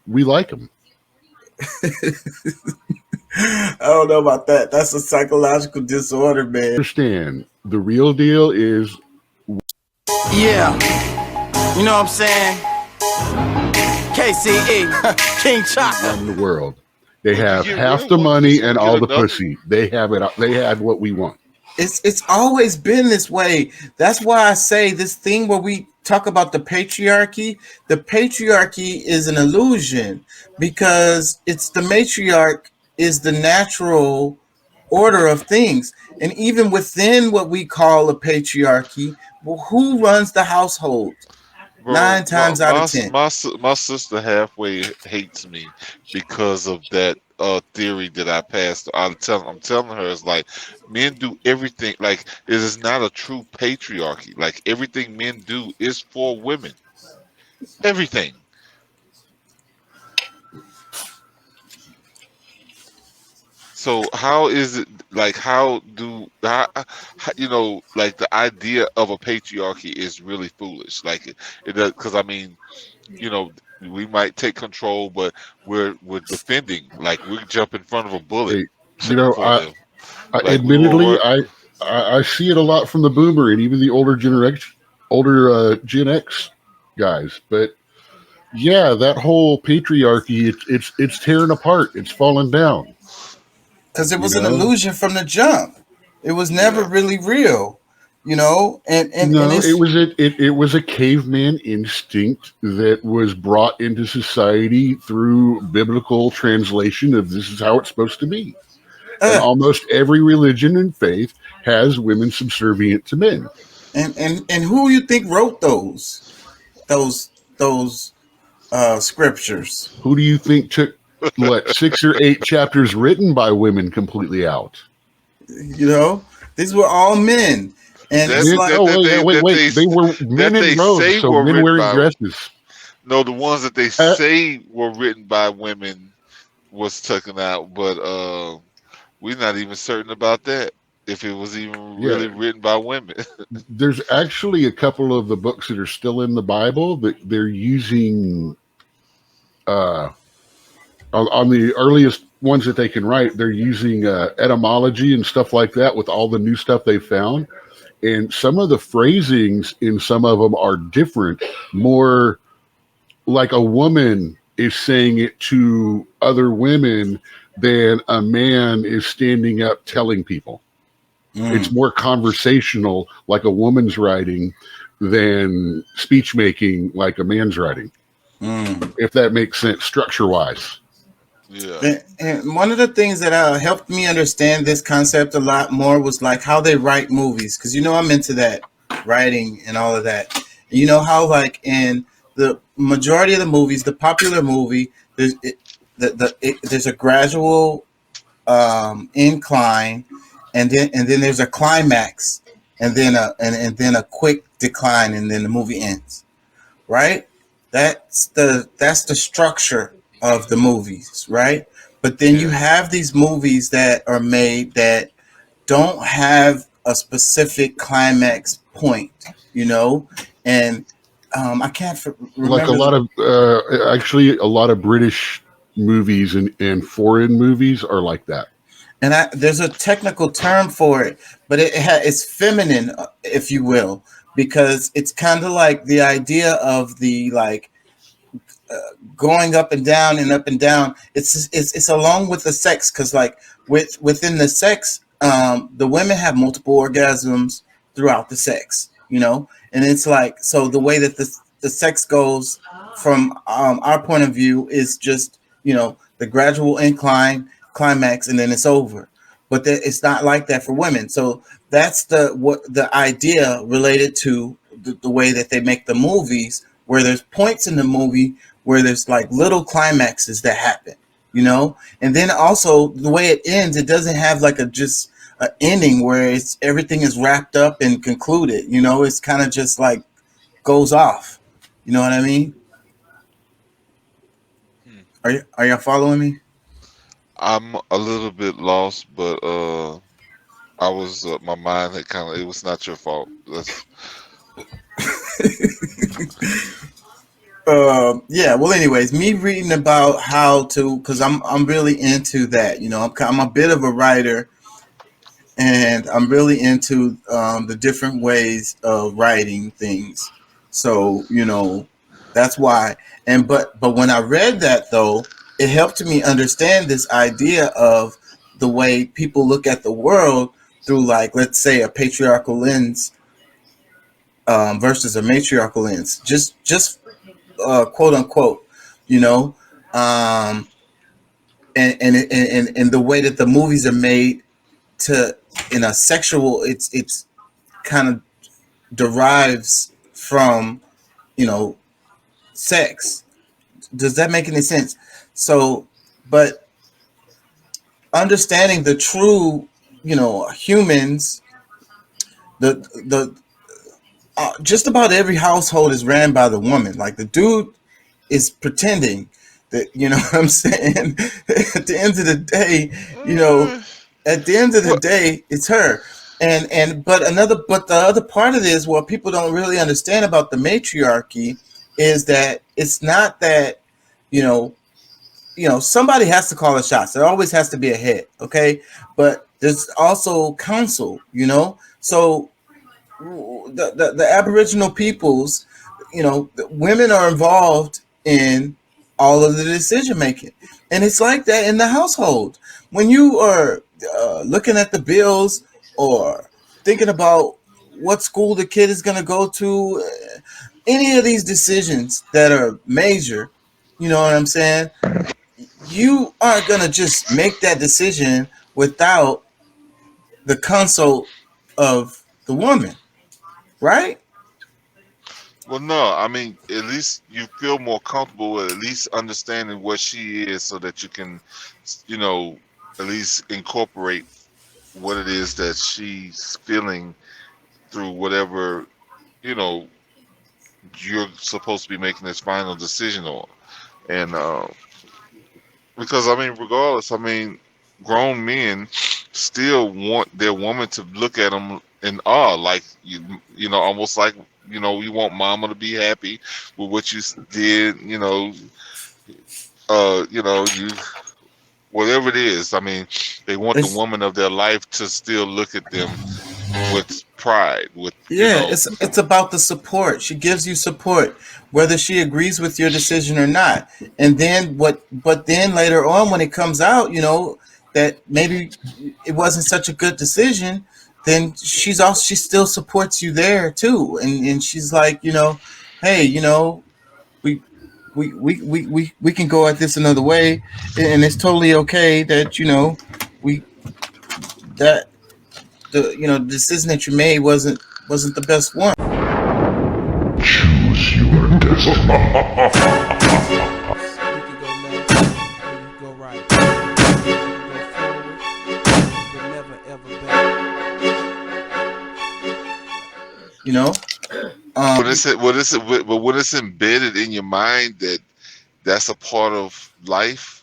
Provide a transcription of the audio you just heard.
we like them. I don't know about that. That's a psychological disorder, man. Understand, the real deal is Yeah, you know what I'm saying? KCE, King Chocolate. run the world. They But you have get half rid of the one money person, you and get all the another one. pussy. They have it. They have what we want. It's always been this way. That's why I say this thing where we talk about the patriarchy. The patriarchy is an illusion because it's the matriarch is the natural order of things. And even within what we call a patriarchy, well, who runs the household? Bro, Nine times out of ten. my sister halfway hates me because of that theory that I passed. I'm telling her it's like men do everything like it is not a true patriarchy. Like everything men do is for women. Everything. So how is it like you know like the idea of a patriarchy is really foolish. Like it does because I mean you know, we might take control, but we're defending. Like we jump in front of a bullet Hey, you know, for them. Like we will admittedly, run. I see it a lot from the boomer and even the older Gen X guys. But yeah, that whole patriarchy, it's tearing apart. It's falling down. Because it You was an know, illusion from the jump. It was never Yeah, really real, and no, it's it was a caveman instinct that was brought into society through biblical translation of this is how it's supposed to be. And uh, almost every religion and faith has women subservient to men. and who you think wrote those those scriptures? Who do you think took what 6 or 8 chapters written by women completely out? You know, these were all men, and that it's Men, like oh wait, yeah, wait, wait. They were men that in they robes, say so were men written wearing by dresses. no, the ones that they Uh, say were written by women was taken out, but we're not even certain about that. If it was even yeah, really written by women. there's actually a couple of the books that are still in the Bible that they're using uh, on the earliest ones that they can write. They're using etymology and stuff like that with all the new stuff they found. And some of the phrasings in some of them are different, more like a woman is saying it to other women than a man is standing up telling people. It's mm, more conversational, like a woman's writing, than speech making, like a man's writing. mm. If that makes sense, structure wise. Yeah. And one of the things that helped me understand this concept a lot more was like how they write movies, because I'm into that writing and all of that. And you know how like in the majority of the movies, the popular movie, there's a gradual incline, and then there's a climax, and then a quick decline, and then the movie ends. Right? That's the structure of the movies, right? But then you Yeah. have these movies that are made that don't have a specific climax point, and I can't Like a remember lot the. of, actually, a lot of British movies and foreign movies are like that. And there's a technical term for it, but it's feminine, if you will, because it's kind of like the idea of the like going up and down and up and down. It's along with the sex, because like within the sex, the women have multiple orgasms throughout the sex, and it's like, so the way that the sex goes from our point of view is just the gradual incline, climax, and then it's over. But it's not like that for women. So that's the idea related to the way that they make the movies, where there's points in the movie where there's like little climaxes that happen, and then also the way it ends, it doesn't have like a just a ending where it's everything is wrapped up and concluded. It's kind of just like goes off. You know what I mean? Hmm. Are y'all following me? I'm a little bit lost, but I was my mind had kind of. It was not your fault. That's Yeah. Well, anyways, me reading about how to, because I'm really into that. I'm a bit of a writer, and I'm really into the different ways of writing things. So that's why. And but when I read that though, it helped me understand this idea of the way people look at the world through, like, let's say, a patriarchal lens versus a matriarchal lens. Just quote unquote, you know, um, and the way that the movies are made to in a sexual, it's kind of derives from you know sex. Does that make any sense? So, but understanding the true, humans, the just about every household is ran by the woman. Like, the dude is pretending that, what I'm saying. At the end of the day, you know, Uh, at the end of the what? day, it's her. But the other part of this, what people don't really understand about the matriarchy, is that it's not that, you know, somebody has to call the shots. There always has to be a head, okay? But there's also counsel, So the Aboriginal peoples, the women are involved in all of the decision making, and it's like that in the household. When you are looking at the bills, or thinking about what school the kid is going to go to, any of these decisions that are major, you know what I'm saying? You aren't going to just make that decision without the consult of the woman, right? Well, no. I mean, at least you feel more comfortable with at least understanding what she is, so that you can, you know, at least incorporate what it is that she's feeling through whatever you know you're supposed to be making this final decision on. And because I mean, regardless, I mean, grown men still want their woman to look at them in awe, like you know, almost like you want mama to be happy with what you did, you whatever it is. I mean, they want the It's woman of their life to still look at them with pride, with Yeah, it's about the support. She gives you support, whether she agrees with your decision or not. And then but then later on, when it comes out, that maybe it wasn't such a good decision, then she still supports you there too. And she's like, hey, we we can go at this another way, and it's totally okay that, we that the decision that you made wasn't the best one. Choose your destiny. You can go left or you can go right. You can go forward, but never ever back. You know, when um, it's but when it's embedded in your mind that that's a part of life,